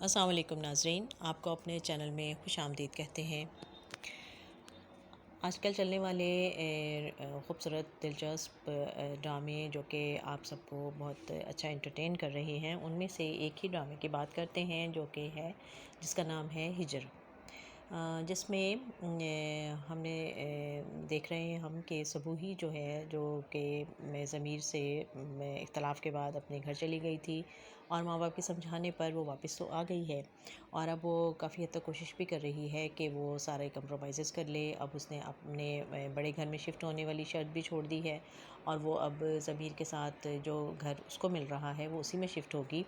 السلام علیکم ناظرین، آپ کو اپنے چینل میں خوش آمدید کہتے ہیں۔ آج کل چلنے والے خوبصورت دلچسپ ڈرامے جو کہ آپ سب کو بہت اچھا انٹرٹین کر رہے ہیں، ان میں سے ایک ہی ڈرامے کی بات کرتے ہیں جو کہ ہے جس کا نام ہے ہجر، جس میں ہم نے دیکھ رہے ہیں ہم کہ صبوحی جو ہے جو کہ ضمیر سے اختلاف کے بعد اپنے گھر چلی گئی تھی اور ماں باپ کے سمجھانے پر وہ واپس تو آ گئی ہے، اور اب وہ کافی حد تک کوشش بھی کر رہی ہے کہ وہ سارے کمپرومائزز کر لے۔ اب اس نے اپنے بڑے گھر میں شفٹ ہونے والی شرط بھی چھوڑ دی ہے اور وہ اب ضمیر کے ساتھ جو گھر اس کو مل رہا ہے وہ اسی میں شفٹ ہوگی،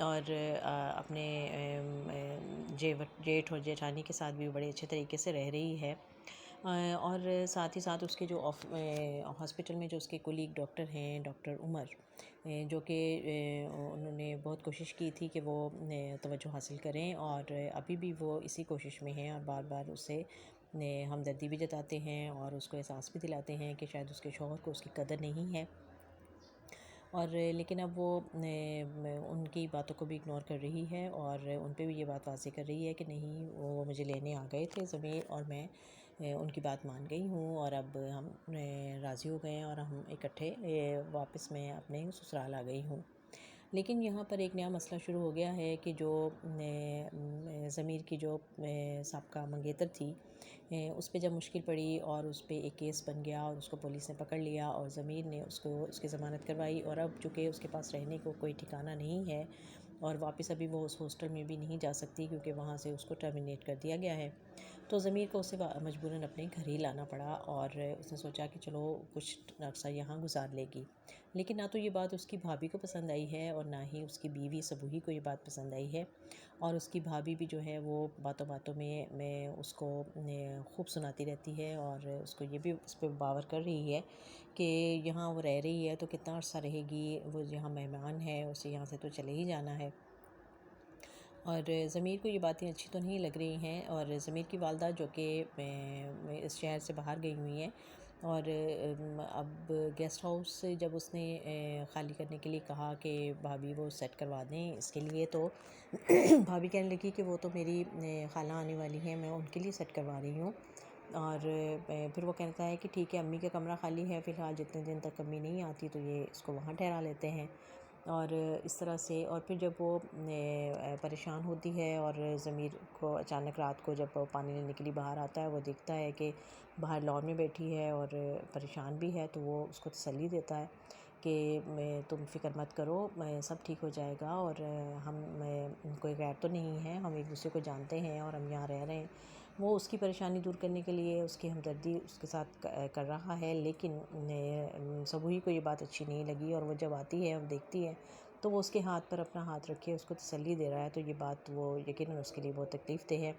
اور اپنے جیٹھ اور جیٹھانی کے ساتھ بھی بڑے اچھے طریقے سے رہ رہی ہے، اور ساتھ ہی ساتھ اس کے جو ہاسپٹل میں جو اس کے کولیگ ڈاکٹر ہیں، ڈاکٹر عمر، جو کہ انہوں نے بہت کوشش کی تھی کہ وہ توجہ حاصل کریں، اور ابھی بھی وہ اسی کوشش میں ہیں اور بار بار اسے ہمدردی بھی جتاتے ہیں اور اس کو احساس بھی دلاتے ہیں کہ شاید اس کے شوہر کو اس کی قدر نہیں ہے، اور لیکن اب وہ ان کی باتوں کو بھی اگنور کر رہی ہے اور ان پہ بھی یہ بات واضح کر رہی ہے کہ نہیں، وہ مجھے لینے آ گئے تھے ضمیر، اور میں ان کی بات مان گئی ہوں اور اب ہم راضی ہو گئے ہیں اور ہم اکٹھے واپس میں اپنے سسرال آ گئی ہوں۔ لیکن یہاں پر ایک نیا مسئلہ شروع ہو گیا ہے کہ جو ضمیر کی جو سابقہ منگیتر تھی، اس پہ جب مشکل پڑی اور اس پہ ایک کیس بن گیا اور اس کو پولیس نے پکڑ لیا اور ضمیر نے اس کی ضمانت کروائی، اور اب چونکہ اس کے پاس رہنے کو کوئی ٹھکانہ نہیں ہے اور واپس ابھی وہ اس ہاسٹل میں بھی نہیں جا سکتی کیونکہ وہاں سے اس کو ٹرمینیٹ کر دیا گیا ہے، تو ضمیر کو اسے مجبوراً اپنے گھر ہی لانا پڑا، اور اس نے سوچا کہ چلو کچھ عرصہ یہاں گزار لے گی۔ لیکن نہ تو یہ بات اس کی بھابھی کو پسند آئی ہے اور نہ ہی اس کی بیوی صبوحی کو یہ بات پسند آئی ہے، اور اس کی بھابھی بھی جو ہے وہ باتوں باتوں میں اس کو خوب سناتی رہتی ہے اور اس کو یہ بھی اس پہ باور کر رہی ہے کہ یہاں وہ رہ رہی ہے تو کتنا عرصہ رہے گی، وہ یہاں مہمان ہے، اسے یہاں سے تو چلے ہی جانا ہے، اور ضمیر کو یہ باتیں اچھی تو نہیں لگ رہی ہیں، اور ضمیر کی والدہ جو کہ اس شہر سے باہر گئی ہوئی ہیں، اور اب گیسٹ ہاؤس سے جب اس نے خالی کرنے کے لیے کہا کہ بھابھی وہ سیٹ کروا دیں اس کے لیے، تو بھابھی کہنے لگی کہ وہ تو میری خالہ آنے والی ہیں، میں ان کے لیے سیٹ کروا رہی ہوں، اور پھر وہ کہتا ہے کہ ٹھیک ہے، امی کا کمرہ خالی ہے فی الحال، جتنے دن تک امی نہیں آتی تو یہ اس کو وہاں ٹھہرا لیتے ہیں، اور اس طرح سے، اور پھر جب وہ پریشان ہوتی ہے اور ضمیر کو اچانک رات کو جب پانی لینے کے لیے باہر آتا ہے، وہ دیکھتا ہے کہ باہر لان میں بیٹھی ہے اور پریشان بھی ہے، تو وہ اس کو تسلی دیتا ہے کہ تم فکر مت کرو، سب ٹھیک ہو جائے گا، اور ہم کوئی غیر تو نہیں ہیں، ہم ایک دوسرے کو جانتے ہیں اور ہم یہاں رہ رہے ہیں۔ وہ اس کی پریشانی دور کرنے کے لیے اس کی ہمدردی اس کے ساتھ کر رہا ہے، لیکن صبوحی کو یہ بات اچھی نہیں لگی، اور وہ جب آتی ہے اور دیکھتی ہے تو وہ اس کے ہاتھ پر اپنا ہاتھ رکھے اس کو تسلی دے رہا ہے، تو یہ بات وہ یقیناً اس کے لیے بہت تکلیف دہ ہے،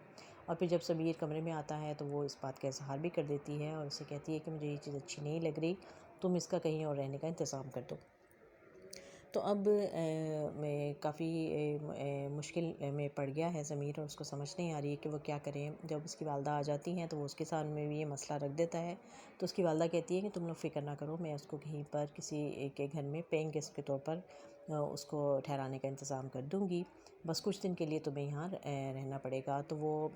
اور پھر جب ضمیر کمرے میں آتا ہے تو وہ اس بات کا اظہار بھی کر دیتی ہے اور اسے کہتی ہے کہ مجھے یہ چیز اچھی نہیں لگ رہی، تم اس کا کہیں اور رہنے کا انتظام کر دو۔ تو اب میں کافی مشکل میں پڑ گیا ہے ضمیر، اور اس کو سمجھ نہیں آ رہی ہے کہ وہ کیا کریں۔ جب اس کی والدہ آ جاتی ہیں تو وہ اس کے سامنے بھی یہ مسئلہ رکھ دیتا ہے، تو اس کی والدہ کہتی ہے کہ تم لوگ فکر نہ کرو، میں اس کو کہیں پر کسی کے گھر میں پینگ گیسٹ کے طور پر اس کو ٹھہرانے کا انتظام کر دوں گی، بس کچھ دن کے لیے تمہیں یہاں رہنا پڑے گا۔ تو وہ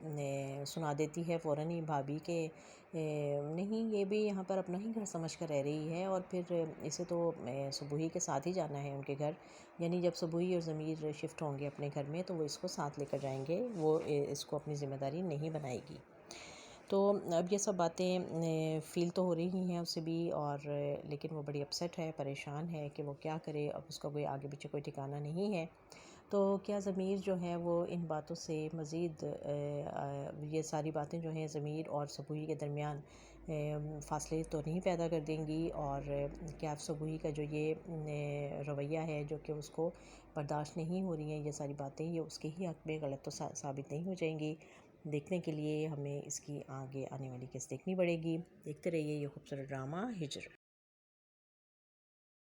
سنا دیتی ہے فوراً ہی بھابھی کہ نہیں، یہ بھی یہاں پر اپنا ہی گھر سمجھ کر رہ رہی ہے، اور پھر اسے تو صبوحی کے ساتھ ہی جانا ہے ان کے گھر، یعنی جب صبوحی اور ضمیر شفٹ ہوں گے اپنے گھر میں تو وہ اس کو ساتھ لے کر جائیں گے، وہ اس کو اپنی ذمہ داری نہیں بنائے گی۔ تو اب یہ سب باتیں فیل تو ہو رہی ہیں اسے بھی، اور لیکن وہ بڑی اپسیٹ ہے، پریشان ہے کہ وہ کیا کرے، اب اس کا کوئی آگے پیچھے کوئی ٹھکانہ نہیں ہے۔ تو کیا ضمیر جو ہے وہ ان باتوں سے مزید یہ ساری باتیں جو ہیں ضمیر اور صبوحی کے درمیان فاصلے تو نہیں پیدا کر دیں گی، اور کیا صبوحی کا جو یہ رویہ ہے جو کہ اس کو برداشت نہیں ہو رہی ہیں یہ ساری باتیں، یہ اس کے ہی حق میں غلط تو ثابت نہیں ہو جائیں گی؟ دیکھنے کے لیے ہمیں اس کی آگے آنے والی قسط دیکھنی پڑے گی۔ دیکھتے رہیے یہ خوبصورت ڈرامہ ہجر۔